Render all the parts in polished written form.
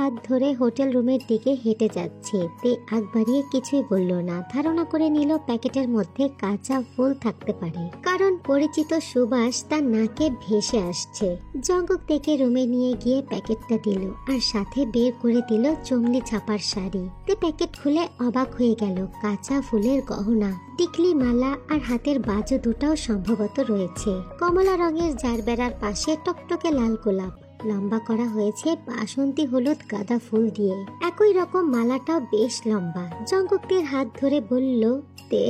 হাত ধরে হোটেল রুমের দিকে হেঁটে যাচ্ছে। তে আগ বাড়িয়ে কিছুই বলল না, ধারণা করে নিল প্যাকেটের মধ্যে কাঁচা ফুল থাকতে পারে, কারণ পরিচিত সুবাস তার নাকে ভেসে আসছে। জঙ্কুক থেকে রুমে নিয়ে গিয়ে প্যাকেটটা দিল আর সাথে বের করে দিল চমলি ছাপার শাড়ি। তে প্যাকেট খুলে অবাক হয়ে গেল, কাঁচা ফুলের গহনা, টিকলি মালা আর হাতের বাজু দুটাও সম্ভবত রয়েছে। কমলা রঙের জারবেরার পাশে টকটকে লাল গোলাপ লম্বা করা হয়েছে বাসন্তী হলুদ গাঁদা ফুল দিয়ে। একই রকম মালাটাও বেশ লম্বা। জঙ্কুকের হাত ধরে বলল, তে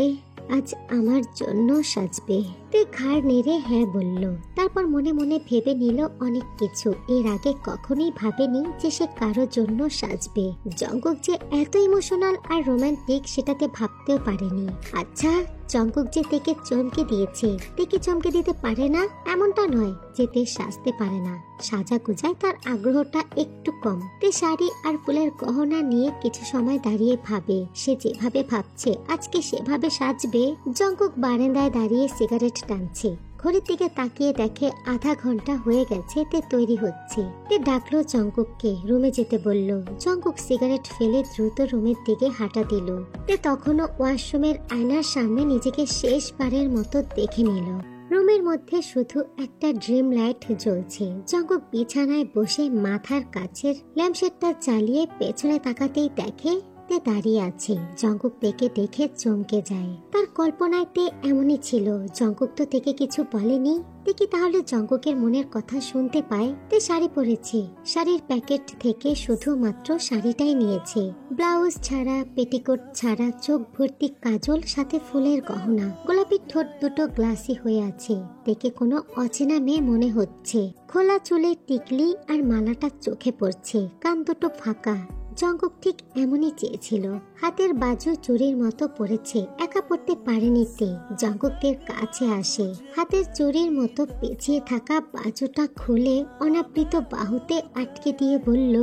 আজ আমার জন্য সাজবে? তে ঘাড় নেড়ে হ্যাঁ বলল। তারপর মনে মনে ভেবে নিল অনেক কিছু। এর আগে কখনোই ভাবেনি যে সে কারোর জন্য সাজবে। জঙ্কুক যে এত ইমোশনাল আর রোমান্টিক সেটাতে ভাবতেও পারেনি। আচ্ছা, জঙ্কুক যে তেকে চমকে দিয়েছে, তেকে চমকে দিতে পারে না এমনটা নয় যে তে সাজতে পারে না। সাজা গুজায় তার আগ্রহটা একটু কম। তে শাড়ি আর ফুলের গহনা নিয়ে কিছু সময় দাঁড়িয়ে ভাবে। সে যেভাবে ভাবছে আজকে সেভাবে সাজবে। জঙ্কুক বারান্দায় দাঁড়িয়ে সিগারেট টানছে। ঘড়ির দিকে তাকিয়ে দেখে আধা ঘন্টা হয়ে গেছে তে তৈরি হচ্ছে। তে ডাকলো জঙ্কুককে, রুমে যেতে বলল। জঙ্কুক সিগারেট ফেলে দ্রুত রুমের দিকে হাঁটা দিল। তে তখনও ওয়াশরুমের আয়নার সামনে নিজেকে শেষবারের মতো দেখে নিল। রুমের মধ্যে শুধু একটা ড্রিম লাইট জ্বলছে। জঙ্কুক বিছানায় বসে মাথার কাছের ল্যাম্পশেডটা চালিয়ে পেছনে তাকাতেই দেখে তে দাঁড়িয়ে আছে। জঙ্কুক তেকে দেখে চমকে যায়। তার কল্পনায় তে এমনই ছিল। জঙ্কুক তো তেকে কিছু বলেনি। তে কি তাহলে জঙ্কুকের মনের কথা শুনতে পায়? তে শাড়ি পরেছে। শাড়ির প্যাকেট থেকে শুধুমাত্র শাড়িটাই নিয়েছে, ব্লাউজ ছাড়া, পেটিকোট ছাড়া, চোখ ভর্তি কাজল, সাথে ফুলের গহনা। গোলাপি ঠোঁট দুটো গ্লাসি হয়ে আছে। তেকে কোনো অচেনা মেয়ে মনে হচ্ছে। খোলা চুলে টিকলি আর মালাটা চোখে পড়ছে। কান দুটো ফাঁকা। জঙ্কুক ঠিক এমনই চেয়েছিল। হাতের বাজু চুরির মতো পড়েছে। একা পড়তে পারেনি তে। জঙ্কুকের কাছে আসে। হাতের চুরির মতো পেঁচিয়ে থাকা বাজুটা খুলে অনাবৃত বাহুতে আটকে দিয়ে বলল,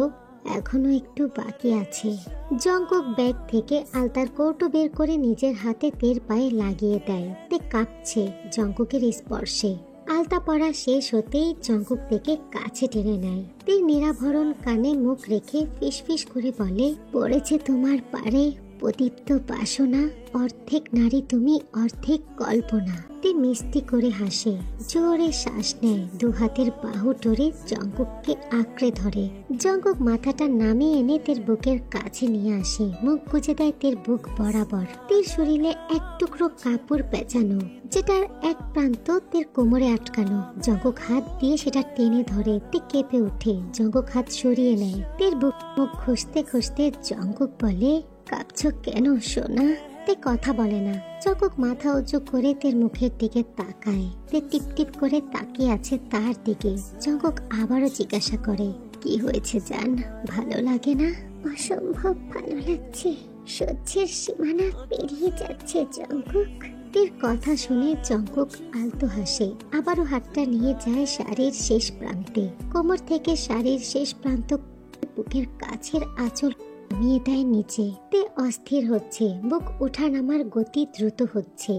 এখনো একটু বাকি আছে। জঙ্কুক ব্যাগ থেকে আলতার কৌটো বের করে নিজের হাতে তের পায়ে লাগিয়ে দেয়। তে কাঁপছে জঙ্কুকের স্পর্শে। আলতা পরা শেষ হতেই জঙ্কুক থেকে কাছে টেনে নেয়। তে নিরাভরণ কানে মুখ রেখে ফিসফিস করে বলে, পড়েছে তোমার পারে প্রদীপ্ত বাসনা, অর্ধেক নারী তুমি অর্ধেক কল্পনা। তে মিষ্টি করে হাসে, জোরে শ্বাস নেয়, দু হাতের বাহু টরে জঙ্কুককে আঁকড়ে ধরে। জঙ্কুক মাথাটা নামিয়ে এনে তের বুকের কাছে নিয়ে আসে, মুখ গুজে দেয় তের বুক বরাবর। তের শরীরে এক টুকরো কাপড় পেঁচানো, যেটার এক প্রান্ত তের কোমরে আটকানো। জঙ্কুক হাত দিয়ে সেটা টেনে ধরে। তে কেঁপে ওঠে। জঙ্কুক হাত সরিয়ে নেয়। তের বুক মুখ খুঁজতে খুঁজতে জঙ্কুক বলে, কাঁপছো কেন সোনা? তে কথা বলে না। জঙ্কুক মাথা উঁচু করে তের মুখের দিকে তাকায়। তে টিপ টিপ করে তাকিয়ে আছে তার দিকে। জঙ্কুক আবারও জিজ্ঞাসা করে, কি হয়েছে জান? ভালো লাগে না? অসম্ভব ভালো লাগছে, সহ্যের সীমানা পেরিয়ে যাচ্ছে জঙ্কুক। তের কথা শুনে জঙ্কুক আলতো হাসে। আবারও হাতটা নিয়ে যায় শাড়ির শেষ প্রান্তে। কোমর থেকে শাড়ির শেষ প্রান্ত বুকের কাছের আঁচল নামিয়ে দেয় নিচে। তে অস্থির হচ্ছে। বুক ওঠা নামার গতি দ্রুত হচ্ছে।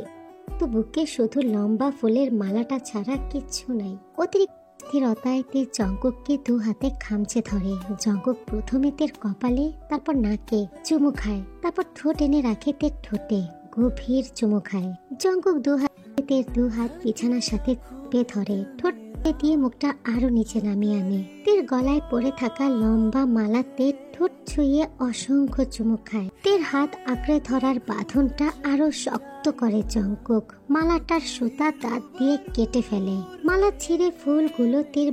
তো বুকে শুধু লম্বা ফুলের মালাটা ছাড়া কিচ্ছু নাই। অতিরিক্ত স্থিরতায় তে জঙ্কুককে দু হাতে খামচে ধরে। জঙ্কুক প্রথমে তের কপালে, তারপর নাকে চুমু খায়, তারপর ঠোঁট এনে রাখে তের ঠোঁটে, গভীর চুমু খায়। জঙ্কুক দু হাতে তের দু হাত বিছানার সাথে চেপে ধরে। ঠোঁট দিয়ে মুখটা আরো নিচে নামিয়ে আনে। তের গলায় পড়ে থাকা লম্বা মালা তের ঠোঁট ছুঁয়ে অসংখ্য চুমু খায়। তের হাত আঁকড়ে ধরার বাঁধনটা আরো শক্ত করে জঙ্কুক। মালাটার সুতা দাঁত দিয়ে কেটে ফেলে। মালা ছিঁড়ে ফুলগুলো তের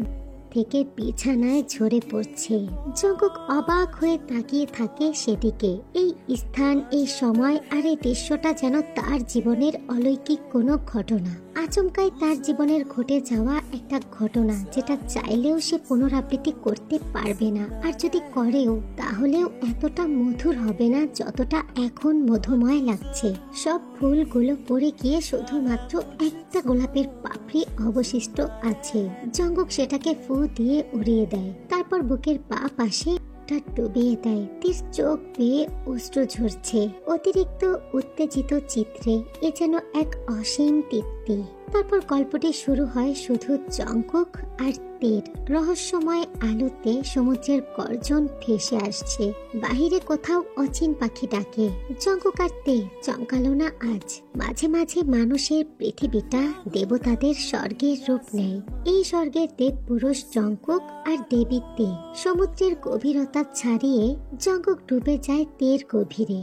থেকে বিছানায় ঝরে পড়ছে। জঙ্কুক অবাক হয়ে তাকিয়ে থাকে সেদিকে। এই স্থান, এই সময় আর এই দৃশ্যটা যেন তার জীবনের অলৌকিক কোনো ঘটনা। আচমকাই তার জীবনের ঘটে যাওয়া একটা ঘটনা, যেটা চাইলেও সে পুনরাবৃত্তি করতে পারবে না। আর যদি করেও তাহলেও এতটা মধুর হবে না যতটা এখন মধুময় লাগছে। সব ফুলগুলো পড়ে গিয়ে শুধুমাত্র একটা গোলাপের পাপড়ি অবশিষ্ট আছে। জঙ্কুক সেটাকে ফু দিয়ে উড়িয়ে দেয়। তারপর বুকের বাঁ পাশে ডুবিয়ে দেয়। তীর চোখ বেয়ে অশ্রু ঝরছে। অতিরিক্ত উত্তেজিত চিত্রে এ যেন এক অসীম তৃপ্তি। তারপর গল্পটি শুরু হয় শুধু জঙ্কুক আর তীর, রহস্যময় আলোতে সমুদ্রের গর্জন ভেসে আসছে। বাহিরে কোথাও অচিন পাখি ডাকে। জঙ্কুক আর তে চমকালো না আজ। মাঝে মাঝে মানুষের পৃথিবীটা দেবতাদের স্বর্গের রূপ নেয়। এই স্বর্গের দেব পুরুষ জঙ্কুক আর দেবী তে। সমুদ্রের গভীরতা ছাড়িয়ে জঙ্কুক ডুবে যায় তের গভীরে।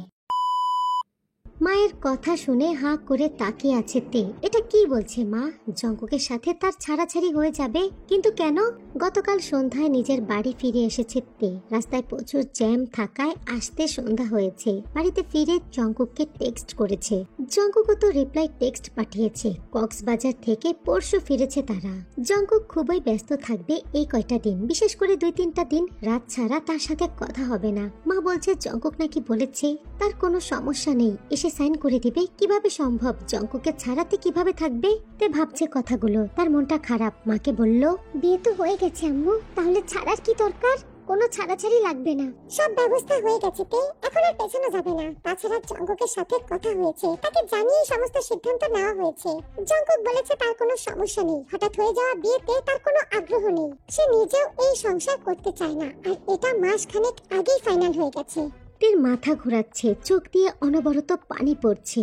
মায়ের কথা শুনে হাঁ করে তাকিয়ে আছে তে। এটা কি বলছে মা? জঙ্কুকের সাথে তার ছাড়াছাড়ি হয়ে যাবে? কিন্তু কেন? গতকাল সন্ধ্যায় নিজের বাড়ি ফিরে এসেছে তে। রাস্তায় প্রচুর জ্যাম থাকায় আসতে সন্ধ্যা হয়েছে। বাড়িতে ফিরে জঙ্কুককে টেক্সট করেছে। জঙ্কুকও তো রিপ্লাই টেক্সট পাঠিয়েছে। কক্সবাজার থেকে পরশু ফিরেছে তারা। জঙ্কুক খুবই ব্যস্ত থাকবে এই কয়টা দিন, বিশেষ করে 2-3টা দিন রাত ছাড়া তার সাথে কথা হবে না। মা বলছে জঙ্কুক নাকি বলেছে তার কোনো সমস্যা নেই, এসে সাইন করে দিবে। কিভাবে সম্ভব? জঙ্কুকে ছাড়াতে কিভাবে থাকবে? তে ভাবছে কথাগুলো, তার মনটা খারাপ। মাকে বলল, বিয়ে তো হয়ে গেছে আম্মু, তাহলে ছাড়ার কি দরকার? কোনো ছাড়াছাড়ি লাগবে না, সব ব্যবস্থা হয়ে গেছে তে, এখন আর পেছানো যাবে না। তাছাড়া জঙ্কুকের সাথে কথা হয়েছে, তাকে জানিয়ে সমস্ত সিদ্ধান্ত নেওয়া হয়েছে। জঙ্কুক বলেছে তার কোনো সমস্যা নেই, হঠাৎ হয়ে যাওয়া বিয়েতে তার কোনো আগ্রহ নেই। সে নিজেও এই সংসার করতে চায় না, আর এটা মাসখানেক আগেই ফাইনাল হয়ে গেছে। তের মাথা ঘোরাচ্ছে, চোখ দিয়ে অনবরত পানি পড়ছে।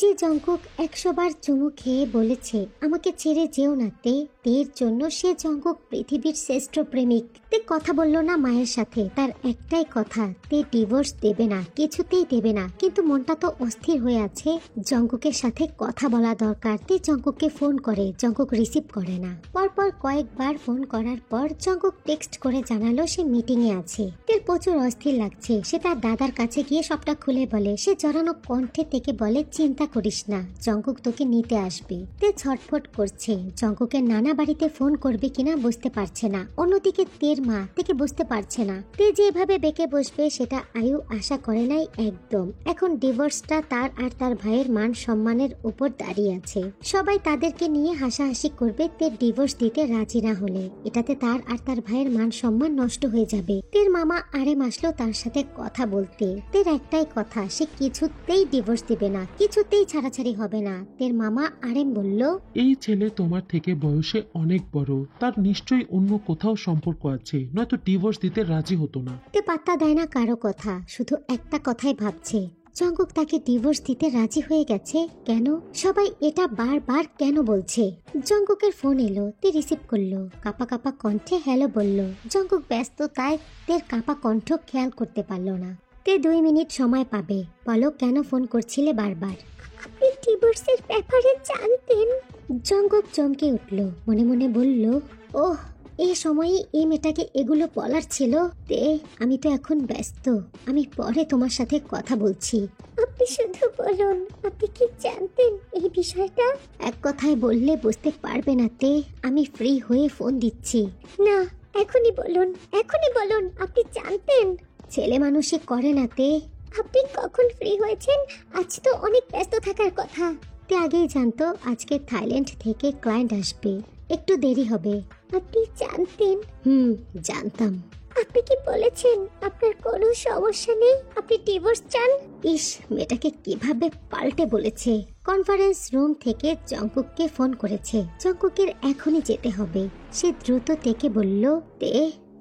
যে জঙ্কুক 100 বার চুমু খেয়ে বলেছে আমাকে ছেড়ে যেও না তে, তের জন্য সে জঙ্কুক পৃথিবীর শ্রেষ্ঠ প্রেমিক। তে কথা বলল না মায়ের সাথে। তার একটাই কথা, তে ডিভোর্স দেবে না, কিছুতেই দেবে না। কিন্তু মনটা তো অস্থির হয়ে আছে। জঙ্কুকের সাথে কথা বলা দরকার। তে জঙ্কুককে ফোন করে, জঙ্কুক রিসিভ করে না। পরপর কয়েকবার ফোন করার পর জঙ্কুক টেক্সট করে জানালো সে মিটিং এ আছে। তের প্রচুর অস্থির লাগছে। সে তার দাদার কাছে গিয়ে সবটা খুলে বলে। সে জড়ানো কণ্ঠে থেকে বলে, চিন্তা করিস না, জঙ্কুক তোকে নিতে আসবে। তে ছটফট করছে। জঙ্কুকের নানা বাড়িতে ফোন করবে কিনা বুঝতে পারছে না। অন্যদিকে তের মা থেকে বুঝতে পারছে না। তে যেভাবে বেঁকে বসবে সেটা আয়ু আশা করে নাই একদম। এখন ডিভোর্সটা তার আর তার ভাইয়ের মান সম্মানের উপর দাঁড়িয়ে আছে। সবাই তাদেরকে নিয়ে হাসাহাসি করবে তে ডিভোর্স দিতে রাজি না হলে। এটাতে তার আর তার ভাইয়ের মান সম্মান নষ্ট হয়ে যাবে। তের মামা আরেম আসলো তার সাথে কথা বলতে। তের একটাই কথা, সে কিছুতেই ডিভোর্স দিবে না, কিছুতেই ছাড়াছাড়ি হবে না। তের মামা আরেম বলল, এই ছেলে তোমার থেকে বয়সে অনেক বড়, তার নিশ্চয়ই অন্য কোথাও সম্পর্ক আছে, নয়তো ডিভোর্স দিতে রাজি হতো না। তে পাত্তা দেয় না কারো কথা, শুধু একটা কথাই ভাবছে, জঙ্কুক তাকে ডিভোর্স দিতে রাজি হয়ে গেছে কেন? সবাই এটা বারবার কেন বলছে? জঙ্কুকের ফোন এলো, তে রিসিভ করলো। কাপা কাপা কণ্ঠে হ্যালো বলল। জঙ্কুক ব্যস্ত তাই তের কাপা কণ্ঠ খেয়াল করতে পারলো না। তে 2 মিনিট সময় পাবে। বলো, কেন ফোন করছিলে বারবার? আপনি ডিভোর্সের ব্যাপারে জানতেন? জঙ্কুক চমকে উঠল, মনে মনে বলল, ওহ, এই সময়ে এই মেয়েটাকে এগুলো বলার ছিল। তে আমি তো এখন ব্যস্ত, আমি পরে তোমার সাথে কথা বলছি। আপনি শুধু বলুন, আপনি কি জানতেন এই বিষয়টা? এক কথায় বললে বুঝতে পারবে না তে, আমি ফ্রি হয়ে ফোন দিচ্ছি। না, এখনই বলুন, এখনই বলুন, আপনি জানতেন? ছেলে মানুষই করে না তে। আপনি কখন ফ্রি হয়েছেন? আজ তো অনেক ব্যস্ত থাকার কথা। তে আগেই জানতো আজকে থাইল্যান্ড থেকে ক্লায়েন্ট আসবে, একটু দেরি হবে। আপনি জানতেন? জানতাম। আপনি কি বলেছেন আপনার কোনো সমস্যা নেই, আপনি ডিভোর্স চান? ইস, মেয়েটাকে কিভাবে পাল্টে বলেছে। কনফারেন্স রুম থেকে জঙ্কুককে ফোন করেছে। জঙ্কুকের এখনই যেতে হবে। সে দ্রুত থেকে বলল, তে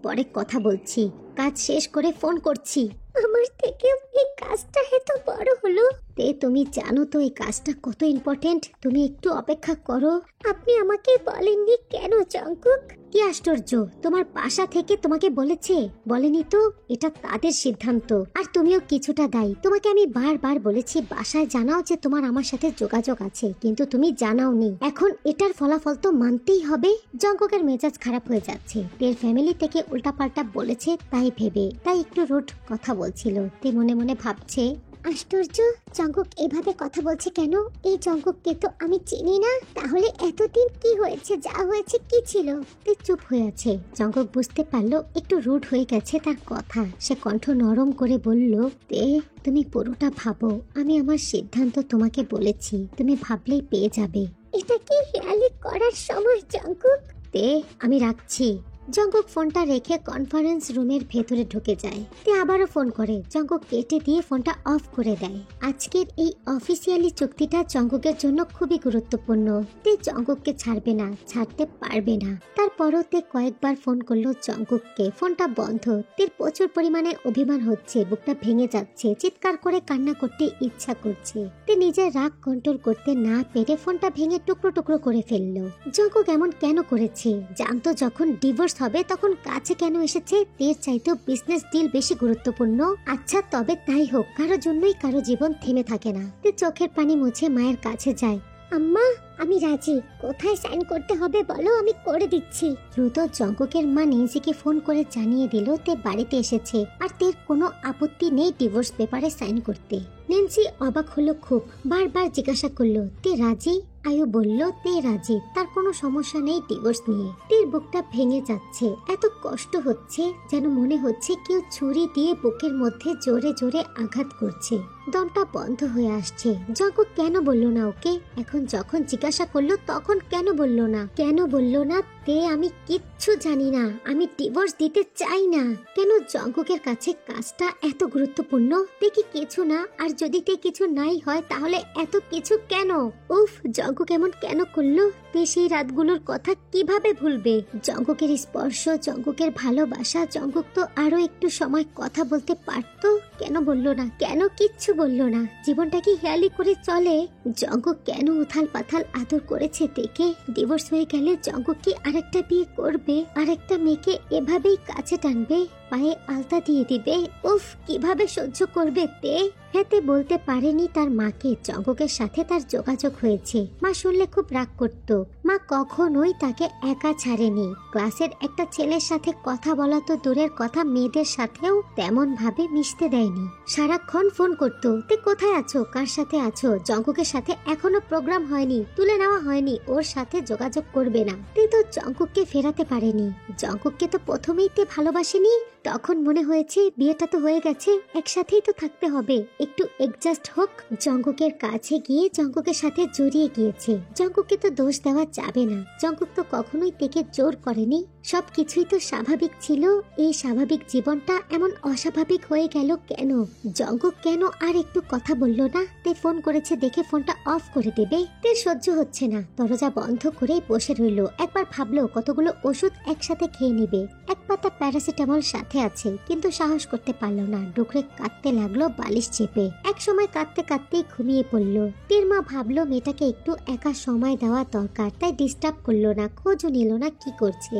পরে কথা বলছি, কাজ শেষ করে ফোন করছি। আমার থেকে এই কাজটা এত বড় হলো। তে তুমি জানো তো এই কাজটা কত ইম্পর্টেন্ট। তুমি একটু অপেক্ষা করো। আপনি আমাকে বলেননি কেন জঙ্কুক? কি আশ্চর্য, তোমার বাসা থেকে তোমাকে বলেছে? বলেনি তো, এটা তাদের সিদ্ধান্ত। আর তুমিও কিছুটা দায়ী। তোমাকে আমি বারবার বলেছি বাসায় জানাও যে তোমার আমার সাথে যোগাযোগ আছে, কিন্তু তুমি জানাওনি। এখন এটার ফলাফল তো মানতেই হবে। জঙ্কুকের মেজাজ খারাপ হয়ে যাচ্ছে। তের ফ্যামিলি থেকে উল্টাপাল্টা বলেছে তাই ভেবে, তাই একটু রুড কথা বলছিল। তে মনে মনে ভাবছে, আশ্চর্য, জঙ্কুক এভাবে কথা বলছে কেন? এই জঙ্কুককে তো আমি চিনি না। তাহলে এতদিন কি হয়েছে? যা হয়েছে কি ছিল? তে চুপ হয়ে আছে। জঙ্কুক বুঝতে পারলো একটু রুড হয়ে গেছে তার কথা। সে কণ্ঠ নরম করে বলল, তে তুমি পুরোটা ভাবো, আমি আমার সিদ্ধান্ত তোমাকে বলেছি, তুমি ভাবলেই পেয়ে যাবে। এটা কি হেয়ালি করার সময় জঙ্কুক? তে আমি রাখছি। জঙ্কুক ফোনটা রেখে কনফারেন্স রুমের ভেতরে ঢুকে যায়। তে আবারও ফোন করে। জঙ্কুক কেটে দিয়ে ফোনটা অফ করে দেয়। আজকের এই অফিসিয়ালি চুক্তিটা জঙ্কুকের জন্য খুবই গুরুত্বপূর্ণ। তে জঙ্কুককে ছাড়বে না, ছাড়তে পারবে না। তার তারপরও তে কয়েকবার ফোন করলো জঙ্কুককে, ফোনটা বন্ধ। তের প্রচুর পরিমাণে অভিমান হচ্ছে, বুকটা ভেঙে যাচ্ছে, চিৎকার করে কান্না করতে ইচ্ছা করছে। তে নিজের রাগ কন্ট্রোল করতে না পেরে ফোনটা ভেঙে টুকরো টুকরো করে ফেললো। জঙ্কুক এমন কেন করেছে? জানতো যখন ডিভোর্স হবে তখন কাছে কেন এসেছে? তের চাইতেও বিজনেস ডিল বেশি গুরুত্বপূর্ণ। আচ্ছা তবে তাই হোক, কারোর জন্যই কারো জীবন থেমে থাকে না। তে চোখের পানি মুছে মায়ের কাছে যায়। আম্মা আমি রাজি, কোথায় সাইন করতে হবে বলো, আমি করে দিচ্ছি। দ্রুত জঙ্কুকের মা নেন্সিকে ফোন করে জানিয়ে দিল তে বাড়িতে এসেছে আর তের কোনো আপত্তি নেই ডিভোর্স পেপারে সাইন করতে। নেন্সি অবাক হলো খুব, বারবার জিজ্ঞাসা করলো তে রাজি? আয়ু বলল তে রাজি, তার কোনো সমস্যা নেই ডিভোর্স নিয়ে। তের বুকটা ভেঙে যাচ্ছে, এত কষ্ট হচ্ছে যেন মনে হচ্ছে কেউ ছুরি দিয়ে বুকের মধ্যে জোরে জোরে আঘাত করছে। দমটা বন্ধ হয়ে আসছে। জঙ্কুক কেন বললো না ওকে? এখন যখন জিজ্ঞাসা করলো তখন কেন বললো না? কেন বললো না তে আমি কিচ্ছু জানি না, আমি ডিভোর্স দিতে চাই না? কেন জঙ্কুকের কাছে কাজটা এত গুরুত্বপূর্ণ? তে কি কিছু না? আর যদি তে কিছু নাই হয় তাহলে এত কিছু কেন? উফ, জঙ্কুক এমন কেন করলো? তে সেই রাতগুলোর কথা কিভাবে ভুলবে? জঙ্কুকের স্পর্শ, জঙ্কুকের ভালোবাসা, জঙ্কুক তো আরো একটু সময় কথা বলতে পারতো। কেন বললো না? কেন কিচ্ছু বললো না? জীবনটা কি হেয়ালি করে চলে? জঙ্কুক কেন উথাল পাথাল আদর করেছে তেকে? ডিভোর্স হয়ে গেলে জঙ্কুক কি আরেকটা বিয়ে করবে? আরেকটা মেয়েকে এভাবেই কাছে টানবে, পায়ে আলতা দিয়ে দিবে? উফ, কিভাবে সহ্য করবে তে? হেতে বলতে পারেনি তার মাকে জঙ্কুকের সাথে তার যোগাযোগ হয়েছে। মা শুনলে খুব রাগ করত। মা কখনোই তাকে একা ছাড়েনি। ক্লাসের একটা ছেলের সাথে কথা বলা তো দূরের কথা, মেয়েদের সাথেও তেমন ভাবে মিশতে দেয়নি। সারাক্ষণ ফোন করতো, তে কোথায় আছো, কার সাথে আছো? জঙ্কুকের সাথে এখনো প্রোগ্রাম হয়নি, তুলে নেওয়া হয়নি, ওর সাথে যোগাযোগ করবে না। তে তো জঙ্কুককে ফেরাতে পারেনি। জঙ্কুককে তো প্রথমেই তে ভালোবাসেনি। তখন মনে হয়েছে বিয়েটা তো হয়ে গেছে, একসাথেই তো থাকতে হবে, একটু এডজাস্ট হোক। জঙ্কুকের কাছে গিয়ে জঙ্কুকের সাথে জড়িয়ে গিয়েছে। জঙ্কুককে তো দোষ দেওয়া যাবে না, জঙ্কুক তো কখনোই তেকে জোর করেনি। সবকিছুই তো স্বাভাবিক ছিল। এই স্বাভাবিক জীবনটা এমন অস্বাভাবিক হয়ে গেল কেন? জঙ্কুক কেন আর একটু কথা বললো না? তে ফোন করেছে দেখে ফোনটা অফ করে দেবে। তে সহ্য হচ্ছে না, দরজা বন্ধ করে বসে রইল। একবার ভাবলো কতগুলো ওষুধ একসাথে খেয়ে নিবে, এক পাতা প্যারাসিটামল সাথে আছে, কিন্তু সাহস করতে পারলো না। ডুকরে কাঁদতে লাগলো বালিশ চেপে। এক সময় কাঁদতে কাঁদতেই ঘুমিয়ে পড়লো। তের মা ভাবলো মেয়েটাকে একটু একা সময় দেওয়া দরকার, তাই ডিস্টার্ব করলো না, খোঁজও নিল না কি করছে।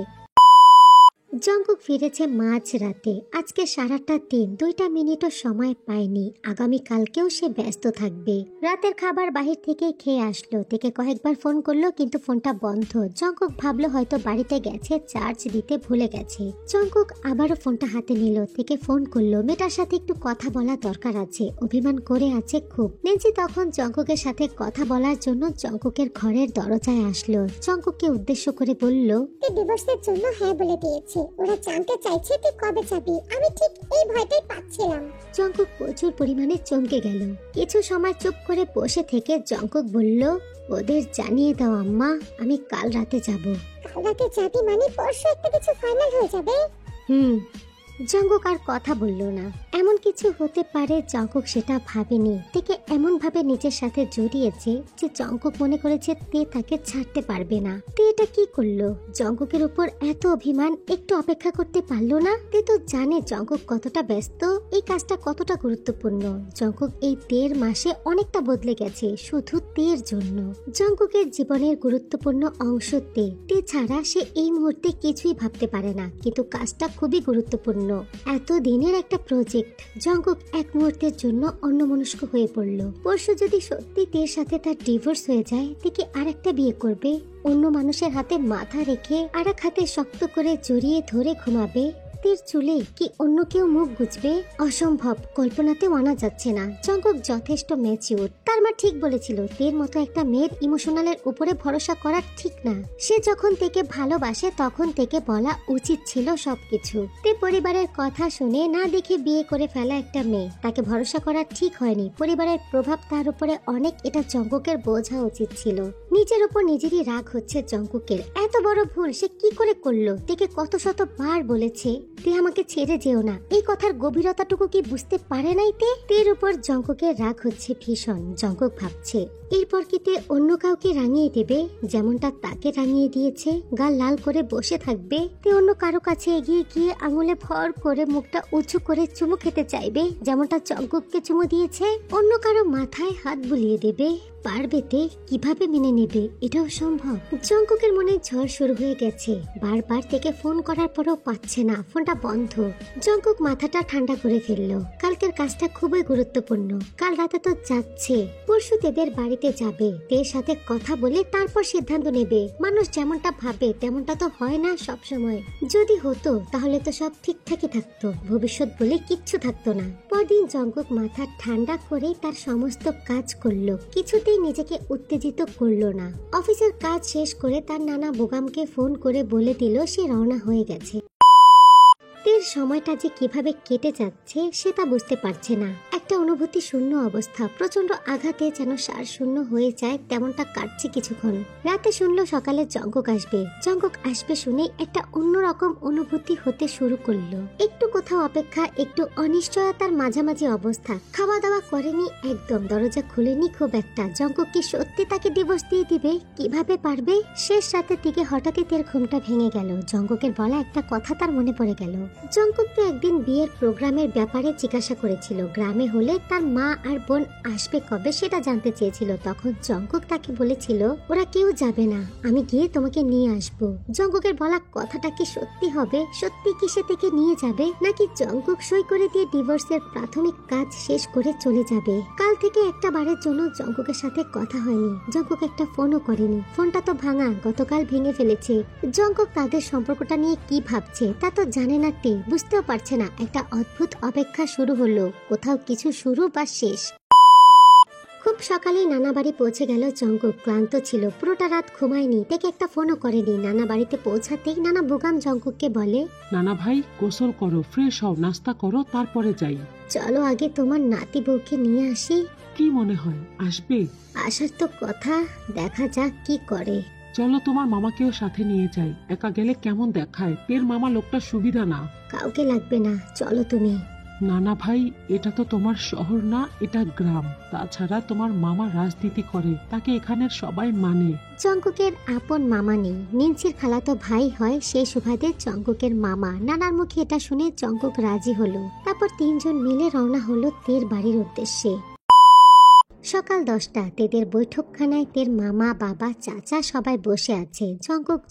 জঙ্কুক ফিরেছে মাঝ রাতে। আজকে সারাটা দিন 2টা মিনিটও সময় পায়নি। আগামীকালকেও সে ব্যস্ত থাকবে। রাতের খাবার বাহির থেকে খেয়ে আসলো। থেকে কয়েকবার ফোন করলো কিন্তু ফোনটা বন্ধ। জঙ্কুক ভাবলো হয়তো বাড়িতে গেছে, চার্জ দিতে ভুলে গেছে। জঙ্কুক আবারও ফোনটা হাতে নিল, থেকে ফোন করলো। মেয়েটার সাথে একটু কথা বলা দরকার আছে, অভিমান করে আছে খুব। নেন্সি তখন জঙ্কুকের সাথে কথা বলার জন্য জঙ্কুকের ঘরের দরজায় আসলো। জঙ্কুককে উদ্দেশ্য করে বলল, তুই ডিভোর্সের জন্য হ্যাঁ বলে দিয়েছি, ওরা জানতে চাইছে তুই কবে যাবি। আমি ঠিক এই ভয়টাই পাচ্ছিলাম। জঙ্কুক প্রচুর পরিমাণে চমকে গেল। কিছু সময় চুপ করে বসে থেকে জঙ্কুক বলল, ওদের জানিয়ে দাও আম্মা, আমি কাল রাতে যাব। কাল রাতে যাবি মানে পরশু একটা কিছু ফাইনাল হয়ে যাবে? জঙ্কুক আর কথা বলল না। এমন কিছু হতে পারে জঙ্কুক সেটা ভাবেনি। থেকে এমন ভাবে নিজের সাথে জড়িয়েছে যে জঙ্কুক মনে করেছে তে তাকে ছাড়তে পারবে না। তে এটা কি করলো? জঙ্কুকের উপর এত অভিমান, একটু অপেক্ষা করতে পারলো না? তে তো জানে জঙ্কুক কতটা ব্যস্ত, এই কাজটা কতটা গুরুত্বপূর্ণ। জঙ্কুক এই 1.5 মাসে অনেকটা বদলে গেছে শুধু তের জন্য। জঙ্কুকের জীবনের গুরুত্বপূর্ণ অংশ তে। তে ছাড়া সে এই মুহূর্তে কিছুই ভাবতে পারে না, কিন্তু কাজটা খুবই গুরুত্বপূর্ণ। এত দিনের একটা প্রজেক্ট। জঙ্কুক এক মুহূর্তের জন্য অন্যমনস্ক হয়ে পড়ল। পরশু যদি সত্যি তের সাথে তার ডিভোর্স হয়ে যায়, তে কি আরেকটা বিয়ে করবে? অন্য মানুষের হাতে মাথা রেখে আরেক হাতে শক্ত করে জড়িয়ে ধরে ঘুমাবে? তের চুলে কি অন্য কেউ মুখ গুজবে? অসম্ভব, কল্পনাতেও আনা যাচ্ছে না। জঙ্কুক যথেষ্ট ম্যাচিউর। তার মা ঠিক বলেছিল, তের মতো একটা মেয়ের ইমোশনালের উপরে ভরসা করা ঠিক না। সে যখন তেকে ভালোবাসে তখন তেকে বলা উচিত ছিল সবকিছু। তে পরিবারের কথা শুনে না দেখে বিয়ে করে ফেলা একটা মেয়ে, তাকে ভরসা করা ঠিক হয়নি। পরিবারের প্রভাব তার উপরে অনেক, এটা জঙ্কুকের বোঝা উচিত ছিল। নিজের উপর নিজেরই রাগ হচ্ছে জঙ্কুকের। এত বড় ভুল সে কি করে করলো? তেকে কত শতবার বলেছে তে আমাকে ছেড়ে যেও না, এই কথার গভীরতাটুকু কি বুঝতে পারে নাই তে? তের উপর জঙ্কুকের রাগ হচ্ছে ভীষণ। জঙ্কুক ভাবছে এরপর কি তে অন্য কাউকে রাঙিয়ে দেবে যেমনটা তাকে রাঙিয়ে দিয়েছে? গাল লাল করে বসে থাকবে? তে অন্য কারো কাছে এগিয়ে গিয়ে আঙুলে ভর করে মুখটা উঁচু করে চুমু খেতে চাইবে যেমনটা জঙ্কুককে চুমু দিয়েছে? অন্য কারো মাথায় হাত বুলিয়ে দেবে? পারবে তে? কিভাবে মেনে নেবে? এটাও সম্ভব? জঙ্কুকের মনে ঝড় শুরু হয়ে গেছে। বারবার থেকে ফোন করার পরও পাচ্ছে না, ফোনটা বন্ধ। জঙ্কুক মাথাটা ঠান্ডা করে ফেললো। কালকের কাজটা খুবই গুরুত্বপূর্ণ। কাল রাতে তো যাচ্ছে, পরশু তেদের বাড়িতে যাবে। তের সাথে কথা বলে তারপর সিদ্ধান্ত নেবে। মানুষ যেমনটা ভাবে তেমনটা তো হয় না সব সময়। যদি হতো তাহলে তো সব ঠিকঠাকই থাকতো, ভবিষ্যৎ বলে কিচ্ছু থাকতো না। পরদিন জঙ্কুক মাথা ঠান্ডা করে তার সমস্ত কাজ করলো। কিছুতেই নিজেকে উত্তেজিত করলো না। অফিসের কাজ শেষ করে তার নানা বোগামকে ফোন করে বলে দিল সে রওনা হয়ে গেছে। তের সময়টা যে কিভাবে কেটে যাচ্ছে সেটা বুঝতে পারছে না। একটা অনুভূতি শূন্য অবস্থা, প্রচন্ড আঘাতে যেন সার শূন্য হয়ে যায় তেমনটা কাটছে কিছুক্ষণ। রাতে শুনলো সকালে জঙ্কুক আসবে। জঙ্কুক আসবে শুনে একটা অন্যরকম অনুভূতি হতে শুরু করলো। একটু কোথাও অপেক্ষা, একটু অনিশ্চয়তার মাঝামাঝি অবস্থা। খাওয়া দাওয়া করেনি একদম, দরজা খুলেনি খুব একটা। জঙ্কুক কি সত্যি তাকে ডিভোর্স দিয়ে দিবে? কিভাবে পারবে? শেষ রাতের দিকে হঠাৎই তের ঘুমটা ভেঙে গেল। জঙ্কুকের বলা একটা কথা তার মনে পড়ে গেল। জঙ্কুককে একদিন বিয়ের প্রোগ্রামের ব্যাপারে জিজ্ঞাসা করেছিল। গ্রামে হলে তার মা আর বোন আসবে কবে সেটা জানতে চেয়েছিল। তখন জঙ্কুক তাকে বলেছিল ওরা কেউ যাবে না, আমি গিয়ে তোমাকে নিয়ে আসব। জঙ্কুকের বলা কথাটা কি সত্যি হবে? সত্যি কি সে থেকে নিয়ে যাবে, নাকি জঙ্কুক সই করে দিয়ে ডিভোর্সের প্রাথমিক কাজ শেষ করে চলে যাবে? কাল থেকে একটা বারের জন্য জঙ্কুকের সাথে কথা হয়নি। জঙ্কুক একটা ফোনও করেনি। ফোনটা তো ভাঙা, গতকাল ভেঙে ফেলেছে। জঙ্কুক তাদের সম্পর্কটা নিয়ে কি ভাবছে তা তো জানে না, বুঝতেও পারছে না। একটা অদ্ভুত অপেক্ষা শুরু হলো, কোথাও কিছু শুরু বা শেষ। খুব সকালে নানা বাড়ি পৌঁছে গেল জঙ্কুক। ক্লান্ত ছিল, পুরোটা রাত ঘুমায়নি। তাকে একটা ফোনও করেনি। নানা বাড়িতে পৌঁছাতেই নানা বোগাম জঙ্কুককে বলে নানা ভাই গোসল করো, ফ্রেশ হও, নাস্তা করো, তারপরে যাই। চলো আগে তোমার নাতি বউকে নিয়ে আসি। কি মনে হয় আসবে? আসার তো কথা, দেখা যাক কি করে। চলো তোমার মামাকেও সাথে নিয়ে যাই, একা গেলে কেমন দেখায়। তের মামা লোকটা সুবিধা না। কাউকে লাগবে না, চলো তুমি। নানা ভাই এটা তো তোমার শহর না, এটা গ্রাম। তাছাড়া তোমার মামা রাজনীতি করে, তাকে এখানের সবাই মানে। জঙ্কুকের আপন মামা নেই, নিনসির খালাতো ভাই হয়, সেই সুবাদে জঙ্কুকের মামা। নানার মুখে এটা শুনে জঙ্কুক রাজি হলো। তারপর তিনজন মিলে রওনা হলো তের বাড়ির উদ্দেশ্যে। সকাল 10টা। তেদের বৈঠকখানায় তের মামা, বাবা, চাচা সবাই বসে আছে।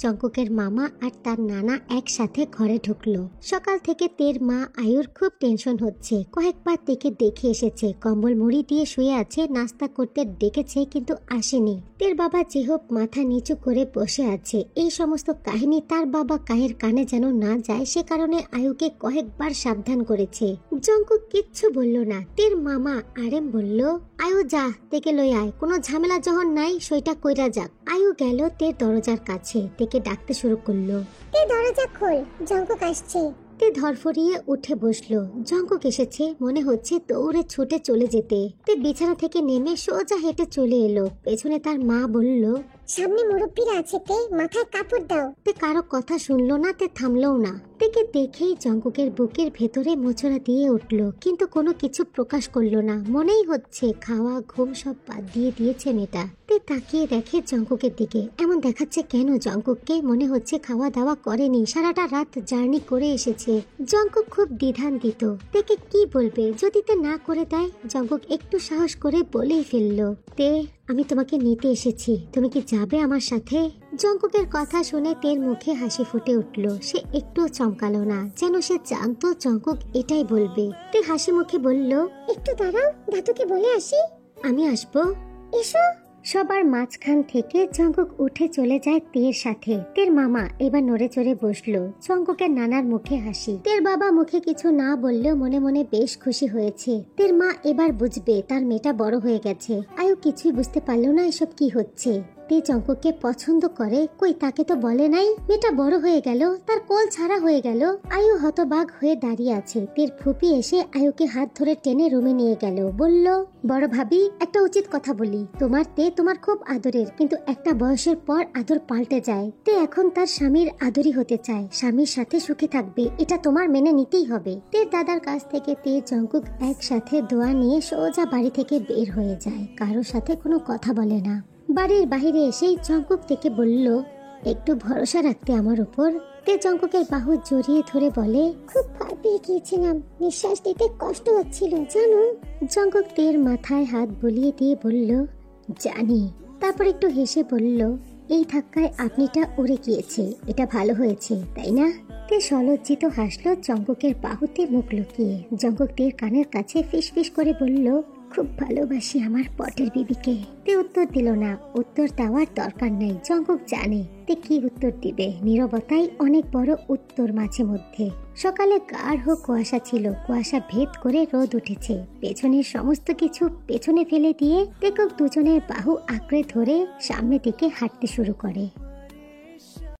জঙ্কুকের মামা আর তার নানা একসাথে ঘরে ঢুকলো। সকাল থেকে তের মা আয়ুর খুব টেনশন হচ্ছে। কয়েকবার তেকে দেখে এসেছে, কম্বল মুড়ি দিয়ে শুয়ে আছে। নাস্তা করতে ডেকেছে কিন্তু আসেনি। তের বাবা যেহোক মাথা নিচু করে বসে আছে। এই সমস্ত কাহিনী তার বাবা কায়ের কানে যেন না যায়, সে কারণে আয়ুকে কয়েকবার সাবধান করেছে। জঙ্কুক কিচ্ছু বলল না। তের মামা আরেম বলল আয়ু যা, তেকে লই আয়, কোনো ঝামেলা যখন নাই সইটা কইরা যাক। আয়ু গেল তের দরজার কাছে, তেকে ডাকতে শুরু করলো। তে দরজা খোল, জঙ্কুক আসছে। তে ধরফরিয়ে উঠে বসলো। জঙ্কুক এসেছে, মনে হচ্ছে দৌড়ে ছুটে চলে যেতে। তে বিছানা থেকে নেমে সোজা হেঁটে চলে এলো। পেছনে তার মা বলল সামনে মুরব্বীরা আছে, তে মাথায় কাপড় দাও। তে কারো কথা শুনলো না, তে থামলোও না। তেকে দেখেই জঙ্কুকের বুকের ভেতরে মোচড়া দিয়ে উঠল, কিন্তু কোনো কিছু প্রকাশ করলো না। মনেই হচ্ছে খাওয়া ঘুম সব বাদ দিয়ে দিয়েছে মেয়েটা। তে তাকিয়ে দেখে জঙ্কুকের দিকে। এমন দেখাচ্ছে কেন জঙ্কুককে? মনে হচ্ছে খাওয়া দাওয়া করেনি, সারাটা রাত জার্নি করে এসেছে। জঙ্কুক খুব দ্বিধান্বিত। তেকে কি বলবে যদি তে না করে দেয়? জঙ্কুক একটু সাহস করে বলেই ফেললো, তে আমি তোমাকে নিতে এসেছি, তুমি কি যাবে আমার সাথে? জঙ্কুকের কথা শুনে তের মুখে হাসি ফুটে উঠল। সে একটু চমকালো না, যেন সে জানতো জঙ্কুক এটাই বলবে। তে হাসি মুখে বলল একটু দাঁড়াও, দাদুকে বলে আসি। আমি আসবো। এসো। সবার মাঝখান থেকে জঙ্কুক উঠে চলে যায় তের সাথে। তের মামা এবার নড়ে চড়ে বসলো। জঙ্কুকের নানার মুখে হাসি। তের বাবা মুখে কিছু না বললেও মনে মনে বেশ খুশি হয়েছে। তের মা এবার বুঝবে তার মেয়েটা বড় হয়ে গেছে। আয়ু কিছুই বুঝতে পারলো না এসব কি হচ্ছে। তে জঙ্কুককে পছন্দ করে, কই তাকে তো বলে নাই। মেয়েটা বড় হয়ে গেল, তার কোল ছাড়া হয়ে গেল। আয়ু হতবাক হয়ে দাঁড়িয়ে আছে। তের ফুপি এসে আয়ুকে হাত ধরে টেনে রুমে নিয়ে গেল। বলল, বড় ভাবি, একটা উচিত কথা বলি। তোমার খুব আদরের, কিন্তু একটা বয়সের পর আদর পাল্টে যায়। তে এখন তার স্বামীর আদরই হতে চায়, স্বামীর সাথে সুখে থাকবে, এটা তোমার মেনে নিতেই হবে। তের দাদার কাছ থেকে তে জঙ্কুক একসাথে দোয়া নিয়ে সোজা বাড়ি থেকে বের হয়ে যায়। কারোর সাথে কোনো কথা বলে না। বাড়ির বাইরে এসেই জঙ্কুক থেকে বলল, একটু ভরসা রাখতে আমার উপর। তে জঙ্কুকের বাহু জড়িয়ে ধরে বলে, খুব ভয় পেয়ে গিয়েছিলাম, নিঃশ্বাস নিতে কষ্ট হচ্ছিল জানো। জঙ্কুক তের মাথায় হাত বুলিয়ে দিয়ে বলল, জানি। তারপর একটু হেসে বলল, এই ধাক্কায় আপনিটা উড়ে গিয়েছে, এটা ভালো হয়েছে তাই না? তে সলজ্জিত হাসলো জঙ্কুকের বাহুতে মুখ লুকিয়ে। জঙ্কুক তের কানের কাছে ফিস ফিস করে বলল, খুব ভালোবাসি আমার পটের বিবিকে। তে উত্তর দিল না, উত্তর দেওয়ার দরকার নেই। জঙ্কুক জানে তে কি উত্তর দিবে। নীরবতাই অনেক বড় উত্তর মাঝে মধ্যে। সকালে গাঢ় কুয়াশা ছিল, কুয়াশা ভেদ করে রোদ উঠেছে। পেছনের সমস্ত কিছু পেছনে ফেলে দিয়ে টেকক দুজনের বাহু আঁকড়ে ধরে সামনের দিকে হাঁটতে শুরু করে।